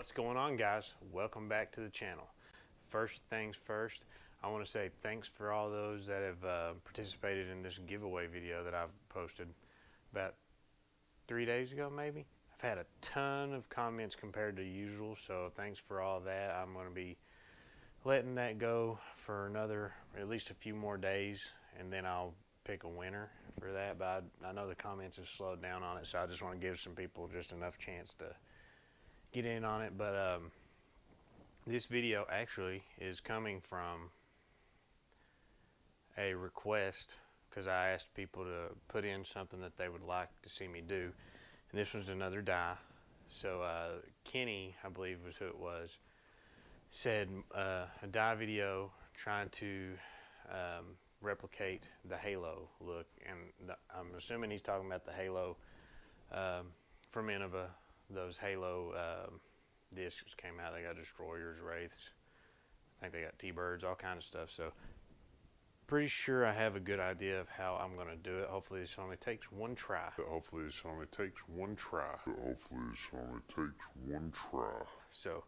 What's going on, guys? Welcome back to the channel. First things first, I want to say thanks for all those that have participated in this giveaway video that I've posted about 3 days ago maybe. I've had a ton of comments compared to usual, so thanks for all that. I'm going to be letting that go for another, at least a few more days, and then I'll pick a winner for that. But I know the comments have slowed down on it, so I just want to give some people just enough chance to get in on it. But this video actually is coming from a request because I asked people to put in something that they would like to see me do, and this was another die. So Kenny, I believe was who it was, said a die video trying to replicate the Halo look, and I'm assuming he's talking about the Halo from Innova. Those Halo discs came out. They got destroyers, wraiths. I think they got T-birds, all kind of stuff. So pretty sure I have a good idea of how I'm going to do it. Hopefully this only takes one try. So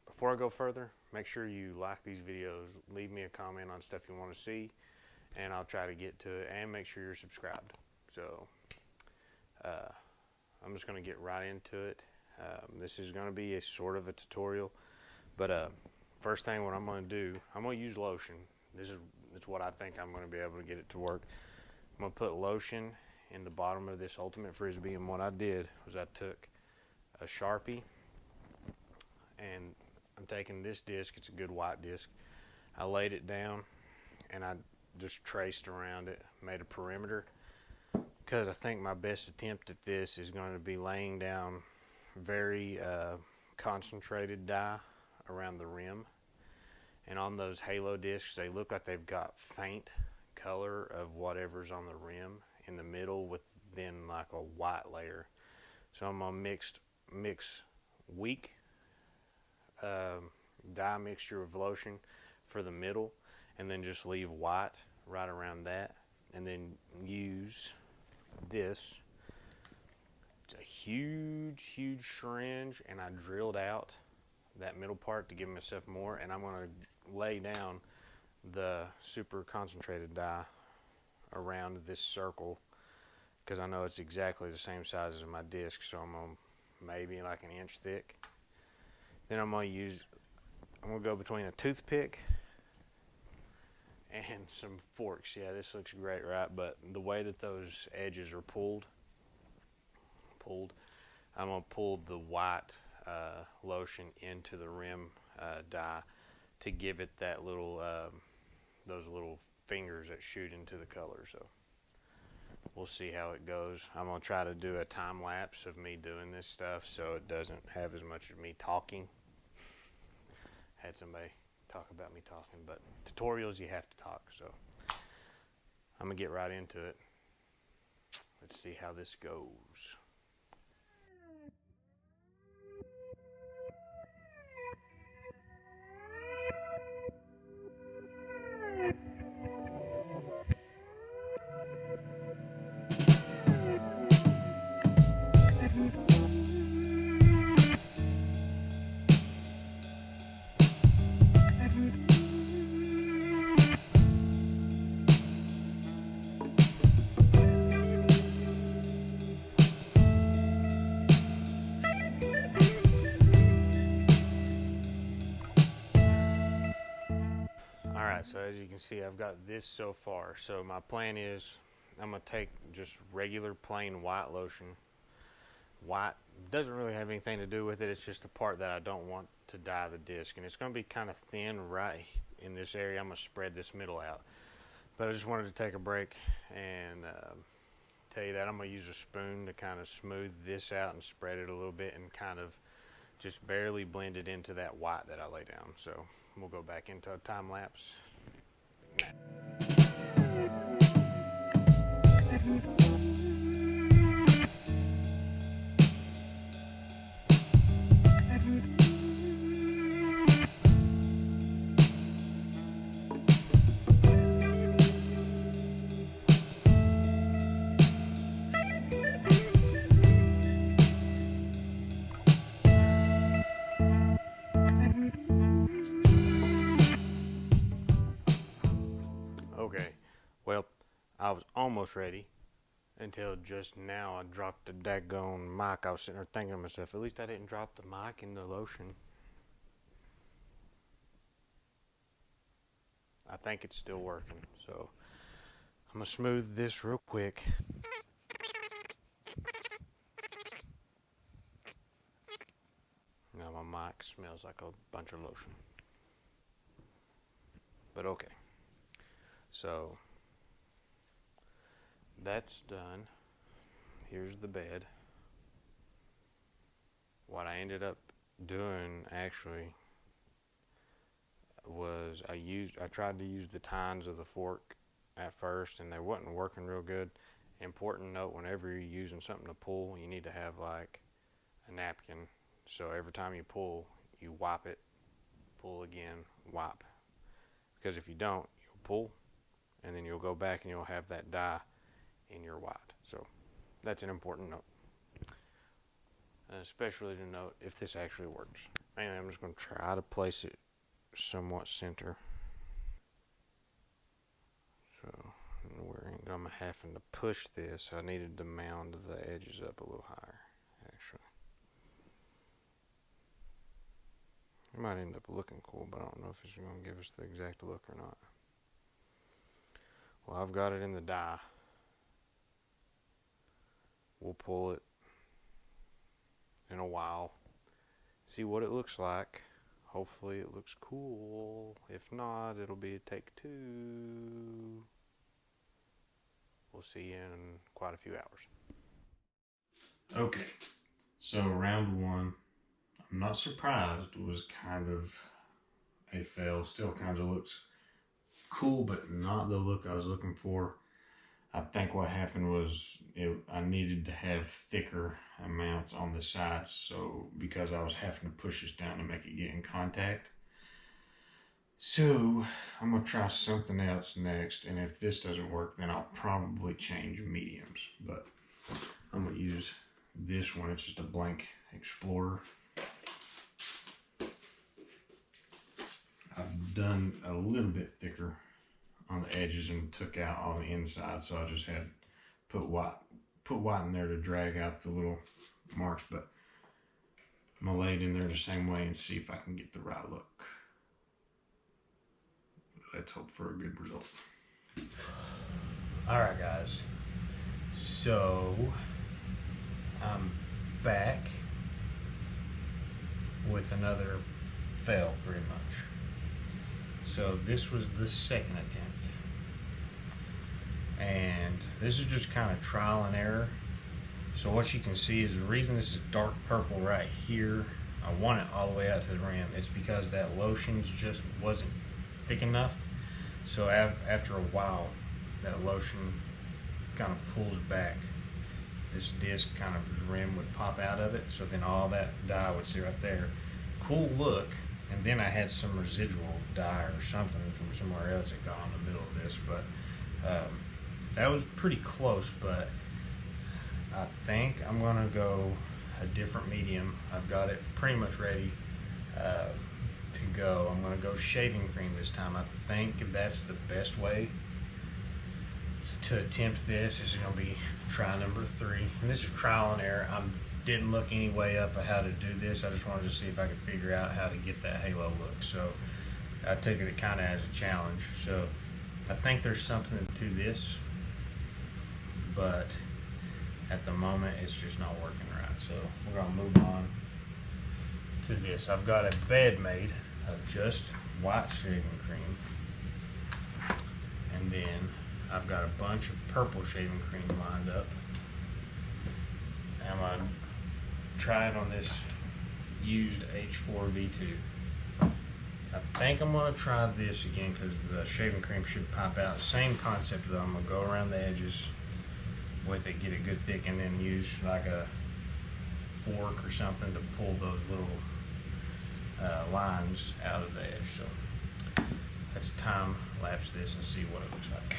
before I go further, make sure you like these videos. Leave me a comment on stuff you want to see, and I'll try to get to it. And make sure you're subscribed. So I'm just going to get right into it. This is going to be a sort of a tutorial, but first thing what I'm going to do, I'm going to use lotion. It's what I think I'm going to be able to get it to work. I'm going to put lotion in the bottom of this ultimate frisbee, and what I did was I took a Sharpie, and I'm taking this disc. It's a good white disc. I laid it down, and I just traced around it, made a perimeter, because I think my best attempt at this is going to be laying down very concentrated dye around the rim. And on those Halo discs, they look like they've got faint color of whatever's on the rim in the middle with then like a white layer. So I'm going to mix weak dye mixture of lotion for the middle, and then just leave white right around that, and then use this. It's a huge syringe, and I drilled out that middle part to give myself more, and I'm going to lay down the super concentrated dye around this circle because I know it's exactly the same size as my disc, so I'm going to maybe like an inch thick. Then I'm going to go between a toothpick and some forks. Yeah, this looks great, right? But the way that those edges are pulled, I'm going to pull the white lotion into the rim dye to give it that little, those little fingers that shoot into the color. So we'll see how it goes. I'm going to try to do a time lapse of me doing this stuff so it doesn't have as much of me talking. Had somebody talk about me talking, but tutorials you have to talk, so I'm gonna get right into it. Let's see how this goes. Alright, so as you can see, I've got this so far. So my plan is I'm going to take just regular plain white lotion. White doesn't really have anything to do with it. It's just the part that I don't want to dye the disc. And it's going to be kind of thin right in this area. I'm going to spread this middle out. But I just wanted to take a break and tell you that I'm going to use a spoon to kind of smooth this out and spread it a little bit and kind of just barely blend it into that white that I lay down. So we'll go back into a time lapse. almost ready until just now I dropped the daggone mic. I was sitting there thinking to myself, at least I didn't drop the mic in the lotion. I think it's still working, so I'm gonna smooth this real quick. Now my mic smells like a bunch of lotion. But okay. So that's done. Here's the bed. What I ended up doing actually was I tried to use the tines of the fork at first, and they wasn't working real good. Important note, whenever you're using something to pull, you need to have like a napkin. So every time you pull, you wipe it, pull again, wipe. Because if you don't, you'll pull, and then you'll go back and you'll have that dye in your white. So that's an important note. Especially to note if this actually works. And I'm just going to try to place it somewhat center. So where I'm having to push this, I needed to mound the edges up a little higher, actually. It might end up looking cool, but I don't know if it's going to give us the exact look or not. Well, I've got it in the die. We'll pull it in a while, see what it looks like. Hopefully it looks cool. If not, it'll be a take two. We'll see you in quite a few hours. Okay, so round one, I'm not surprised, was kind of a fail. Still kind of looks cool, but not the look I was looking for. I think what happened was I needed to have thicker amounts on the sides, so because I was having to push this down to make it get in contact. So I'm going to try something else next, and if this doesn't work, then I'll probably change mediums. But I'm going to use this one. It's just a blank Explorer. I've done a little bit thicker on the edges and took out all the inside, so I just had put white in there to drag out the little marks, but I'm gonna lay it in there the same way and see if I can get the right look. Let's hope for a good result. All right, guys, so I'm back with another fail, pretty much. So this was the second attempt, and this is just kind of trial and error. So what you can see is the reason this is dark purple right here, I want it all the way out to the rim, it's because that lotion just wasn't thick enough. So after a while, that lotion kind of pulls back. This disc kind of rim would pop out of it, so then all that dye would sit right there. Cool look. And then I had some residual dye or something from somewhere else that got on the middle of this, but that was pretty close. But I think I'm gonna go a different medium. I've got it pretty much ready to go. I'm gonna go shaving cream this time. I think that's the best way to attempt this. This is gonna be try number 3, and this is trial and error. I didn't look any way up of how to do this. I just wanted to see if I could figure out how to get that halo look. So I took it kind of as a challenge. So I think there's something to this, but at the moment it's just not working right. So we're gonna move on to this. I've got a bed made of just white shaving cream, and then I've got a bunch of purple shaving cream lined up. I'm gonna try it on this used H4 V2. I think I'm gonna try this again because the shaving cream should pop out. Same concept though. I'm gonna go around the edges with it, get it good thick, and then use like a fork or something to pull those little lines out of the edge. So let's time lapse this and see what it looks like.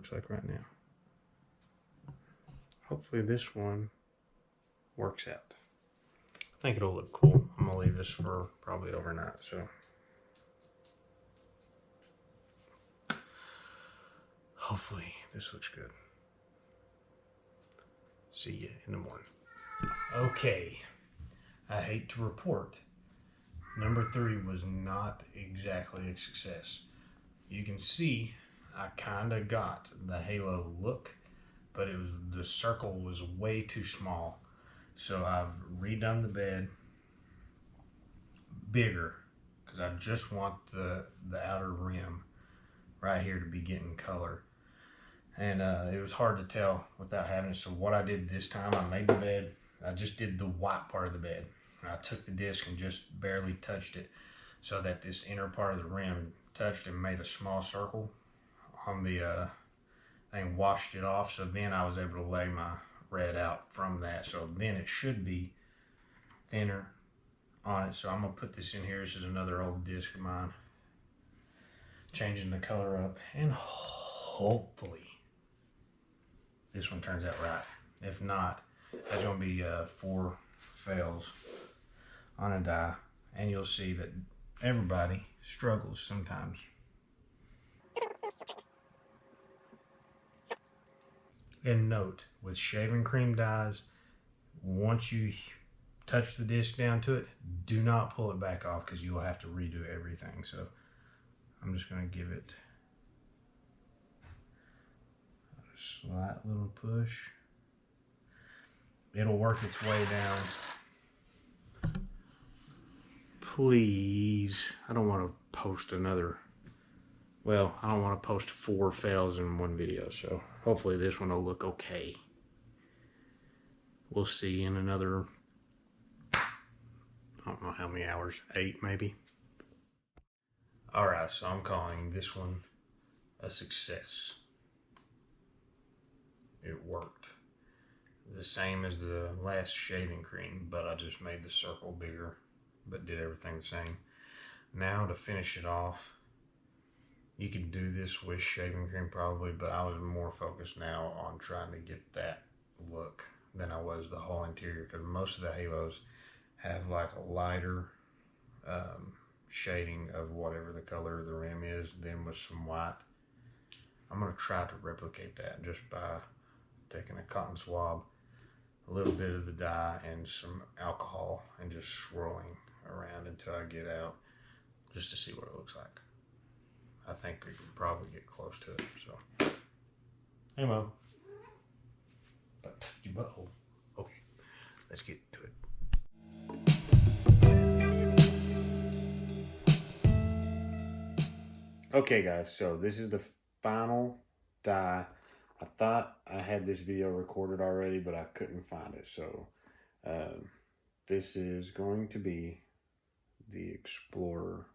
looks like right now. Hopefully this one works out. I think it'll look cool. I'm gonna leave this for probably overnight, so. Hopefully this looks good. See you in the morning. Okay, I hate to report, number 3 was not exactly a success. You can see I kind of got the halo look, but the circle was way too small. So I've redone the bed bigger because I just want the outer rim right here to be getting color. And it was hard to tell without having it. So what I did this time, I made the bed. I just did the white part of the bed. I took the disc and just barely touched it so that this inner part of the rim touched and made a small circle on the thing, washed it off. So then I was able to lay my red out from that. So then it should be thinner on it. So I'm gonna put this in here. This is another old disc of mine. Changing the color up, and hopefully this one turns out right. If not, there's gonna be 4 fails on a die, and you'll see that everybody struggles sometimes. And note, with shaving cream dyes, once you touch the disc down to it, do not pull it back off because you'll have to redo everything. So I'm just gonna give it a slight little push. It'll work its way down. Please, I don't want to post another, well, I don't want to post 4 fails in one video, so hopefully this one will look okay. We'll see in another, I don't know how many hours, 8 maybe. All right, so I'm calling this one a success. It worked. The same as the last shaving cream, but I just made the circle bigger, but did everything the same. Now to finish it off, you could do this with shaving cream probably, but I was more focused now on trying to get that look than I was the whole interior, because most of the halos have like a lighter shading of whatever the color of the rim is, then with some white. I'm going to try to replicate that just by taking a cotton swab, a little bit of the dye and some alcohol, and just swirling around until I get out, just to see what it looks like. I think we can probably get close to it. So, hey Mo, but your butthole. Okay, let's get to it. Okay guys, so this is the final dye. I thought I had this video recorded already, but I couldn't find it. So this is going to be the Explorer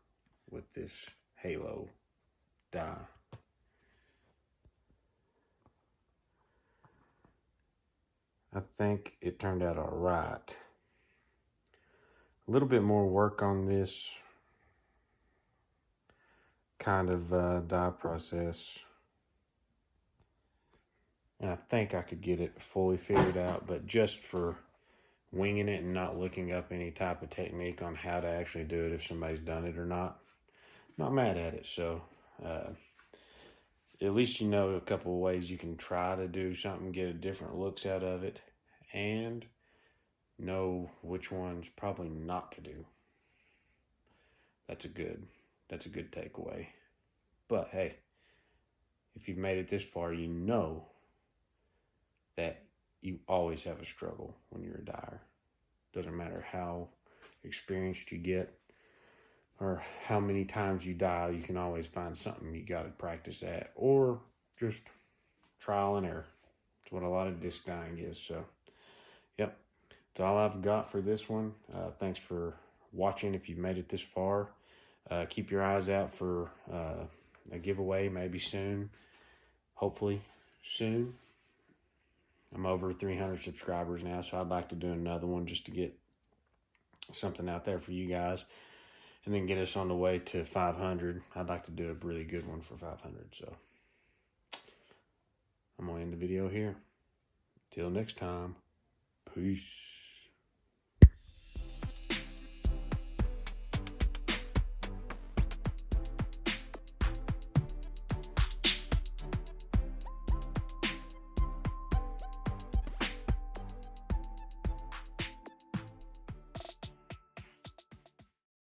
with this halo dye. I think it turned out all right. A little bit more work on this kind of dye process, and I think I could get it fully figured out, but just for winging it and not looking up any type of technique on how to actually do it, if somebody's done it or not, not mad at it. So at least you know a couple of ways you can try to do something, get a different looks out of it, and know which ones probably not to do. That's a good takeaway. But hey, if you've made it this far, you know that you always have a struggle when you're a dyer. Doesn't matter how experienced you get or how many times you dye, you can always find something you got to practice at, or just trial and error. It's what a lot of disc dyeing is. So, yep, that's all I've got for this one. Thanks for watching. If you've made it this far, keep your eyes out for a giveaway maybe soon. Hopefully soon. I'm over 300 subscribers now, so I'd like to do another one just to get something out there for you guys, and then get us on the way to 500. I'd like to do a really good one for 500. So I'm going to end the video here. Till next time, peace.